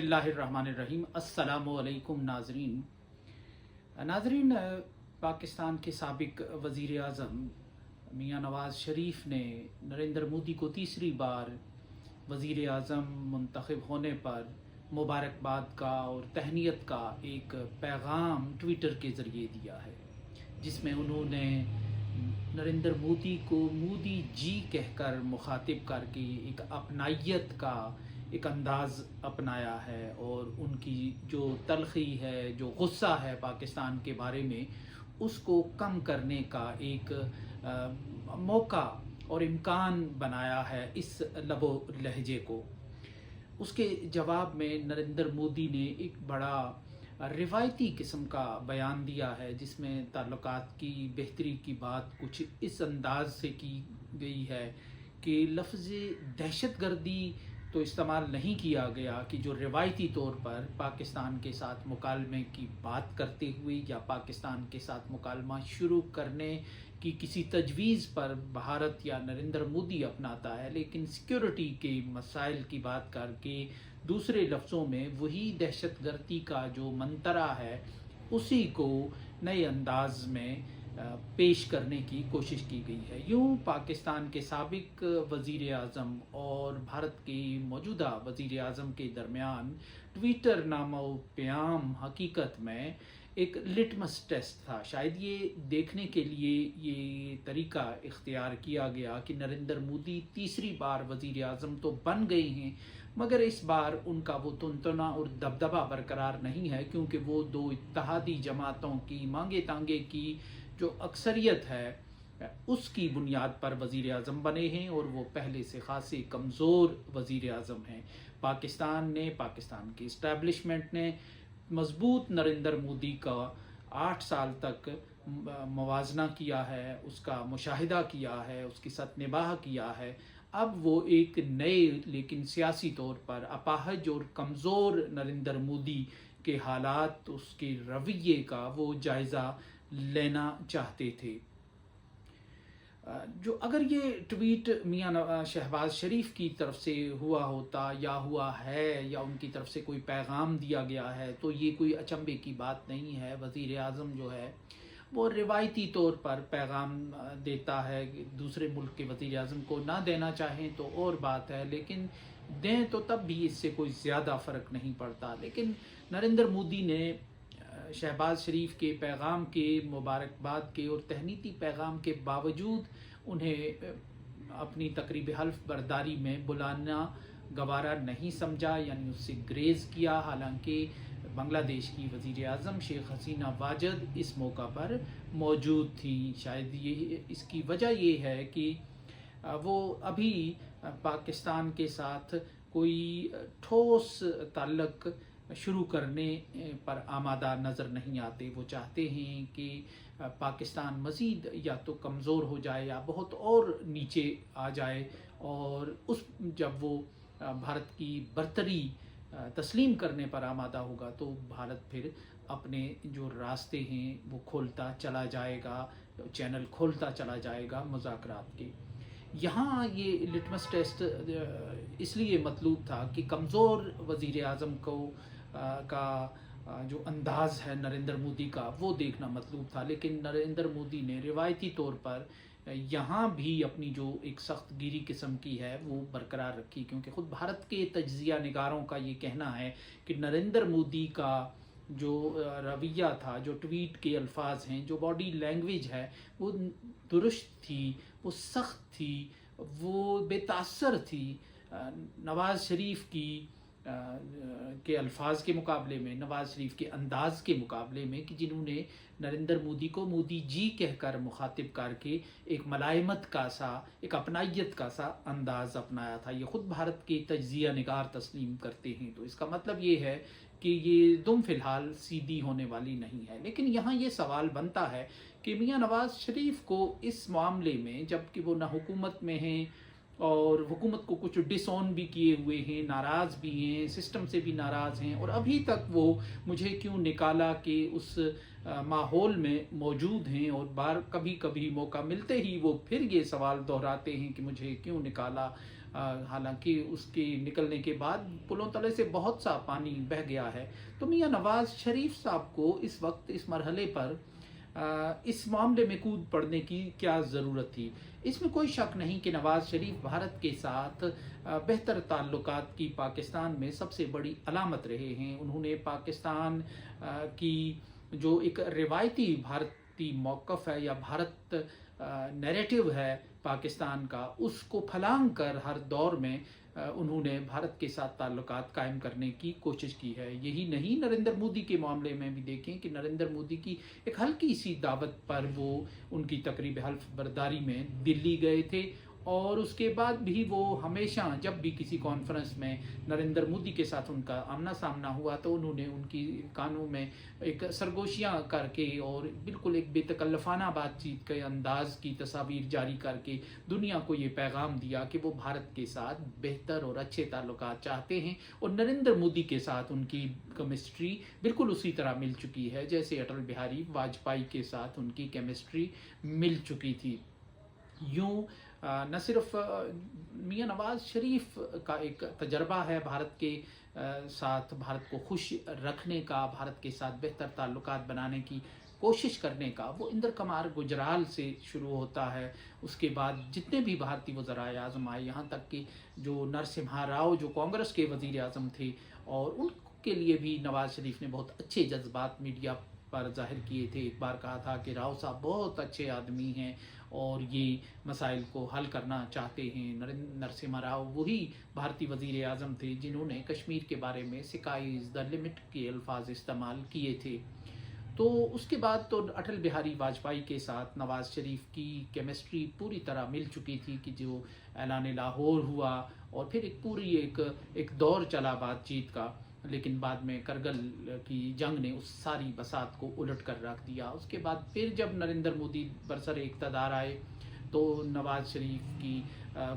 बिस्मिल्लाहिर्रहमानिर्रहीम। अस्सलामु अलैकुम नाजरीन। पाकिस्तान के साबिक वज़ीर आज़म मियाँ नवाज़ शरीफ ने नरेंद्र मोदी को तीसरी बार वज़ीर आज़म मुंतखब होने पर मुबारकबाद का और तहनीत का एक पैगाम ट्विटर के ज़रिए दिया है, जिसमें उन्होंने नरेंद्र मोदी को मोदी जी कहकर मुखातिब करके एक अपनाइयत का एक अंदाज़ अपनाया है और उनकी जो तलखी है, जो गुस्सा है पाकिस्तान के बारे में, उसको कम करने का एक मौका और इम्कान बनाया है इस लबो लहजे को। उसके जवाब में नरेंद्र मोदी ने एक बड़ा रिवायती किस्म का बयान दिया है, जिसमें ताल्लुकात की बेहतरी की बात कुछ इस अंदाज से की गई है कि लफ्ज़ दहशतगर्दी तो इस्तेमाल नहीं किया गया कि जो रिवायती तौर पर पाकिस्तान के साथ मुकालमे की बात करते हुए या पाकिस्तान के साथ मुकालमा शुरू करने की किसी तजवीज़ पर भारत या नरेंद्र मोदी अपनाता है, लेकिन सिक्योरिटी के मसाइल की बात करके दूसरे लफ्ज़ों में वही दहशतगर्दी का जो मंतरा है उसी को नए अंदाज में पेश करने की कोशिश की गई है। यूँ पाकिस्तान के साबिक वज़ीर आज़म और भारत के मौजूदा वज़ीर आज़म के दरमियान ट्विटर नामो प्याम हकीकत में एक लिटमस टेस्ट था। शायद ये देखने के लिए ये तरीका इख्तियार किया गया कि नरेंद्र मोदी तीसरी बार वज़ीर आज़म तो बन गए हैं, मगर इस बार उनका वो तुनतना और दबदबा बरकरार नहीं है, क्योंकि वो दो इत्तेहादी जमातों की मांगे तांगे की जो अक्सरियत है उसकी बुनियाद पर वज़ीर आज़म बने हैं और वो पहले से खासे कमज़ोर वज़ीर आज़म हैं। पाकिस्तान की इस्टेब्लिशमेंट ने मजबूत नरेंद्र मोदी का 8 साल तक मवाजना किया है, उसका मुशाहिदा किया है, उसकी सतनिबाह किया है। अब वो एक नए लेकिन सियासी तौर पर अपाहज और कमज़ोर नरेंद्र मोदी के हालात, उसके रवैये का वो जायज़ा लेना चाहते थे। जो अगर ये ट्वीट मियाँ शहबाज शरीफ की तरफ से हुआ होता या हुआ है या उनकी तरफ से कोई पैगाम दिया गया है तो ये कोई अचंभे की बात नहीं है। वज़ीर आज़म जो है वो रिवायती तौर पर पैगाम देता है, दूसरे मुल्क के वज़ीर आज़म को ना देना चाहें तो और बात है, लेकिन दें तो तब भी इससे कोई ज़्यादा फ़र्क नहीं पड़ता। लेकिन नरेंद्र मोदी ने शहबाज शरीफ के पैगाम के, मुबारकबाद के और तहनीती पैगाम के बावजूद उन्हें अपनी तकरीब हल्फ बर्दारी में बुलाना गवारा नहीं समझा, यानी उससे ग्रेज़ किया। हालांकि बांग्लादेश की वज़ीर आज़म शेख हसीना वाजद इस मौका पर मौजूद थी। शायद ये इसकी वजह ये है कि वो अभी पाकिस्तान के साथ कोई ठोस ताल्लुक़ शुरू करने पर आमादा नज़र नहीं आते। वो चाहते हैं कि पाकिस्तान मज़ीद या तो कमज़ोर हो जाए या बहुत और नीचे आ जाए, और जब वो भारत की बरतरी तस्लीम करने पर आमादा होगा तो भारत फिर अपने जो रास्ते हैं वो खोलता चला जाएगा, चैनल खोलता चला जाएगा मुज़ाकरात के। यहाँ ये लिटमस टेस्ट इसलिए मतलूब था कि कमज़ोर वज़ीर आज़म को का जो अंदाज़ है नरेंद्र मोदी का वो देखना मतलूब था, लेकिन नरेंद्र मोदी ने रिवायती तौर पर यहाँ भी अपनी जो एक सख्त गिरी किस्म की है वो बरकरार रखी, क्योंकि ख़ुद भारत के तज्ज़िया निगारों का ये कहना है कि नरेंद्र मोदी का जो रवैया था, जो ट्वीट के अल्फाज हैं, जो बॉडी लैंग्वेज है, वो दुरुस्त थी, वो सख्त थी, वो बेतासर थी। नवाज़ शरीफ की के अल्फाज के मुकाबले में, नवाज़ शरीफ के अंदाज़ के मुकाबले में, कि जिन्होंने नरेंद्र मोदी को मोदी जी कहकर मुखातिब करके एक मलाइमत का सा, एक अपनाइयत का सा अंदाज़ अपनाया था। ये ख़ुद भारत के तज्ज़िया निगार तस्लीम करते हैं। तो इसका मतलब ये है कि ये दुम फ़िलहाल सीधी होने वाली नहीं है। लेकिन यहाँ ये सवाल बनता है कि मियाँ नवाज़ शरीफ को इस मामले में, जबकि वो ना हुकूमत में हैं और हुकूमत को कुछ डिसऑन भी किए हुए हैं, नाराज़ भी हैं, सिस्टम से भी नाराज़ हैं, और अभी तक वो मुझे क्यों निकाला कि उस माहौल में मौजूद हैं, और कभी कभी मौका मिलते ही वो फिर ये सवाल दोहराते हैं कि मुझे क्यों निकाला। हालांकि उसके निकलने के बाद पुलों तले से बहुत सा पानी बह गया है। तो मियां नवाज शरीफ साहब को इस वक्त इस मरहले पर इस मामले में कूद पड़ने की क्या ज़रूरत थी। इसमें कोई शक नहीं कि नवाज शरीफ भारत के साथ बेहतर ताल्लुकात की पाकिस्तान में सबसे बड़ी अलामत रहे हैं। उन्होंने पाकिस्तान की जो एक रिवायती भारतीय मौक़िफ़ है या भारत नैरेटिव है पाकिस्तान का, उसको फलांग कर हर दौर में उन्होंने भारत के साथ ताल्लुकात कायम करने की कोशिश की है। यही नहीं, नरेंद्र मोदी के मामले में भी देखें कि नरेंद्र मोदी की एक हल्की सी दावत पर वो उनकी तकरीब हल्फ बर्दारी में दिल्ली गए थे, और उसके बाद भी वो हमेशा जब भी किसी कॉन्फ्रेंस में नरेंद्र मोदी के साथ उनका आमना सामना हुआ तो उन्होंने उनकी कानों में एक सरगोशियाँ करके और बिल्कुल एक बेतकल्लफाना बातचीत के अंदाज की तस्वीर जारी करके दुनिया को ये पैगाम दिया कि वो भारत के साथ बेहतर और अच्छे ताल्लुकात चाहते हैं। और नरेंद्र मोदी के साथ उनकी केमिस्ट्री बिल्कुल उसी तरह मिल चुकी है जैसे अटल बिहारी वाजपेयी के साथ उनकी केमिस्ट्री मिल चुकी थी। यूँ न सिर्फ मियां नवाज शरीफ का एक तजर्बा है भारत के साथ भारत को खुश रखने का, भारत के साथ बेहतर ताल्लुकात बनाने की कोशिश करने का, वो इंदर कुमार गुजराल से शुरू होता है। उसके बाद जितने भी भारतीय वज़राए आज़म आए, यहाँ तक कि जो नरसिम्हा राव जो कांग्रेस के वज़ीर आज़म थे, और उनके लिए भी नवाज शरीफ ने बहुत अच्छे जज्बात मीडिया पर जाहिर किए थे। एक बार कहा था कि राव साहब बहुत अच्छे आदमी हैं और ये मसाइल को हल करना चाहते हैं। नरसिम्हा राव वही भारतीय वज़ीर आज़म थे जिन्होंने कश्मीर के बारे में स्काई इज़ द लिमिट के अल्फाज इस्तेमाल किए थे। तो उसके बाद तो अटल बिहारी वाजपेयी के साथ नवाज शरीफ की केमिस्ट्री पूरी तरह मिल चुकी थी कि जो ऐलान लाहौर हुआ और फिर एक पूरी एक दौर चला बातचीत का, लेकिन बाद में करगिल की जंग ने उस सारी बसात को उलट कर रख दिया। उसके बाद फिर जब नरेंद्र मोदी बरसर इक़्तिदार आए तो नवाज शरीफ की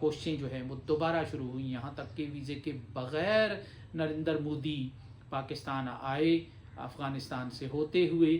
कोशिशें जो हैं वो दोबारा शुरू हुई, यहाँ तक कि वीज़े के बग़ैर नरेंद्र मोदी पाकिस्तान आए अफ़गानिस्तान से होते हुए,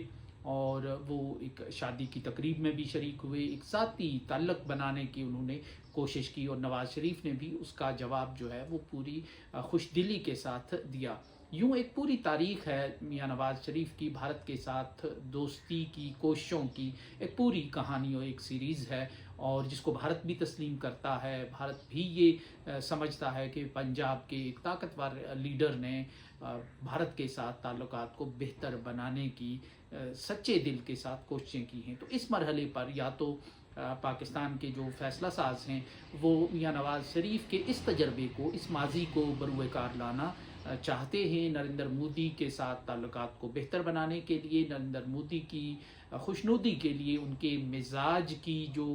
और वो एक शादी की तकरीब में भी शरीक हुए। एक साथी ताल्लुक़ बनाने की उन्होंने कोशिश की और नवाज शरीफ ने भी उसका जवाब जो है वो पूरी खुशदिली के साथ दिया। यूँ एक पूरी तारीख़ है मियां नवाज शरीफ की भारत के साथ दोस्ती की कोशिशों की, एक पूरी कहानी और एक सीरीज़ है, और जिसको भारत भी तस्लीम करता है। भारत भी ये समझता है कि पंजाब के एक ताकतवर लीडर ने भारत के साथ ताल्लुकात को बेहतर बनाने की सच्चे दिल के साथ कोशिशें की हैं। तो इस मरहले पर या तो पाकिस्तान के जो फैसला साज हैं वो मियां नवाज शरीफ के इस तजर्बे को, इस माजी को बरूए कार लाना चाहते हैं नरेंद्र मोदी के साथ ताल्लुकात को बेहतर बनाने के लिए, नरेंद्र मोदी की खुशनुदी के लिए, उनके मिजाज की जो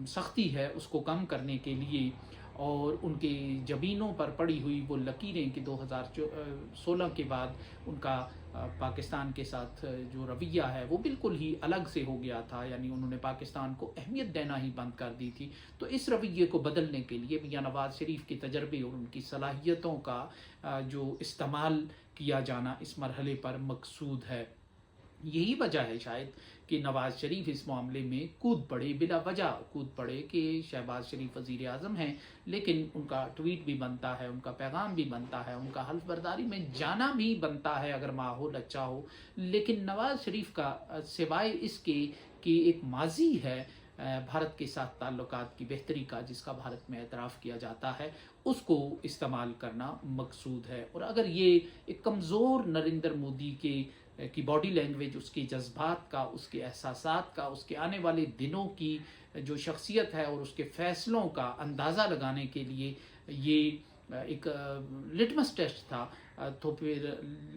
सख्ती है उसको कम करने के लिए, और उनके जबीनों पर पड़ी हुई वो लकीरें कि 2016 के बाद उनका पाकिस्तान के साथ जो रवैया है वो बिल्कुल ही अलग से हो गया था, यानी उन्होंने पाकिस्तान को अहमियत देना ही बंद कर दी थी। तो इस रवैये को बदलने के लिए मियां नवाज शरीफ के तजर्बे और उनकी सलाहियतों का जो इस्तेमाल किया जाना इस मरहले पर मकसूद है। यही वजह है शायद कि नवाज शरीफ इस मामले में कूद पड़े, बिला वजह कूद पड़े कि शहबाज शरीफ वज़ीर आज़म हैं, लेकिन उनका ट्वीट भी बनता है, उनका पैगाम भी बनता है, उनका हल्फ बर्दारी में जाना भी बनता है अगर माहौल अच्छा हो। लेकिन नवाज शरीफ का सिवाय इसके कि एक माजी है भारत के साथ ताल्लुकात की बेहतरी का, जिसका भारत में एतराफ़ किया जाता है, उसको इस्तेमाल करना मकसूद है। और अगर ये एक कमज़ोर नरेंद्र मोदी की बॉडी लैंग्वेज, उसके जज्बात का, उसके एहसासात का, उसके आने वाले दिनों की जो शख्सियत है और उसके फ़ैसलों का अंदाज़ा लगाने के लिए ये एक लिटमस टेस्ट था, तो फिर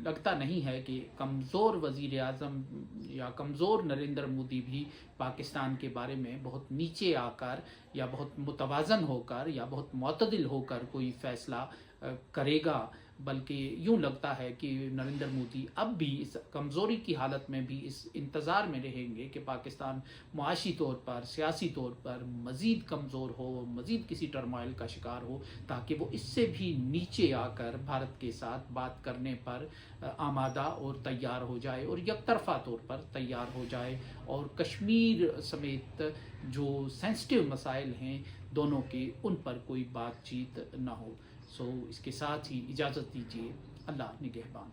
लगता नहीं है कि कमज़ोर वज़ीर आज़म या कमज़ोर नरेंद्र मोदी भी पाकिस्तान के बारे में बहुत नीचे आकर या बहुत मुतवाज़न होकर या बहुत मुतदिल होकर कोई फ़ैसला करेगा। बल्कि यूँ लगता है कि नरेंद्र मोदी अब भी इस कमज़ोरी की हालत में भी इस इंतज़ार में रहेंगे कि पाकिस्तान मुआशी तौर पर, सियासी तौर पर मज़ीद कमज़ोर हो, मज़ीद किसी टर्मोइल का शिकार हो, ताकि वो इससे भी नीचे आकर भारत के साथ बात करने पर आमादा और तैयार हो जाए और यकतरफ़ा तौर पर तैयार हो जाए, और कश्मीर समेत जो सेंसिटिव मसाइल हैं دونوں کے ان پر کوئی بات چیت نہ ہو۔ سو اس کے ساتھ ہی اجازت دیجیے، اللہ نگہبان۔